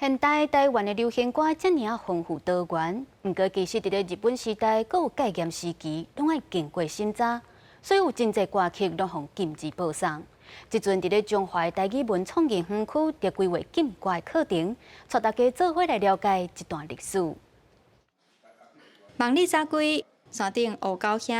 现代台湾的流行歌遮尔丰富多元，不过其实伫咧日本时代，阁有戒严时期，拢爱经过审查，所以有真侪歌曲拢互禁止播送。即阵伫咧中华台语文创研园区伫规划禁歌的课程，带大家做伙来了解这段历史。望你早归，山顶乌狗兄，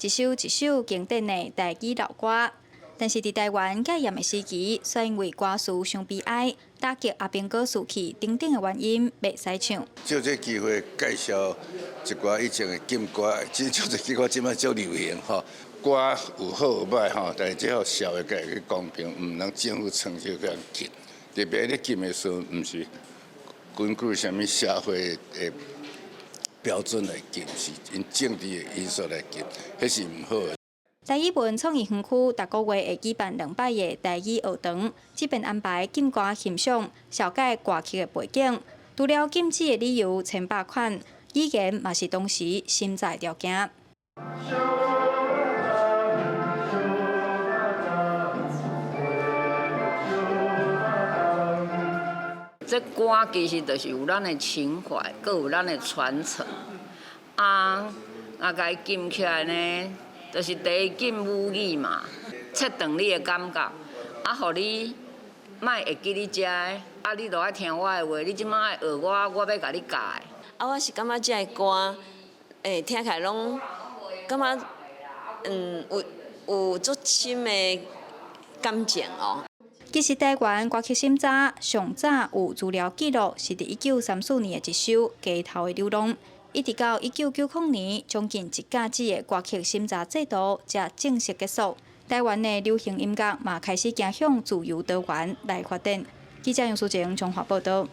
一首一首经典的台语老歌。但是伫台湾戒严的时期，却因为歌词伤悲哀，打击阿兵哥士气等等的原因，袂使唱。借这机会介绍一寡以前的禁歌，其实就这歌即摆足流行吼。歌有好有歹吼，但是只要社会家去公平，唔能政府成就这样禁。特别咧禁的时候，唔是根据什么社会的标准来禁，是因政治的因素来禁，迄是唔好的。台语文创意园区逐个月会举办2摆的台语学堂，这边安排禁歌欣赏、了解歌曲的背景。除了禁止的理由千百款，语言嘛是当时审查条件。这歌其实就是有咱的情怀，佮有咱的传承。甲伊禁起来呢？就是第一禁母语嘛，切断你的感觉，互你莫会记你遮的，你就爱听我的话，你即摆爱学我要甲你教的。我是感觉这个歌，听起来拢感觉有足深的感情哦。其实台湾歌曲审查上早有资料记录，是伫1934年的一首《街头的流浪》。一直到1990年，将近1甲子的歌曲审查制度才正式结束。台湾的流行音乐嘛开始走向自由多元来发展。记者杨淑静综合报道。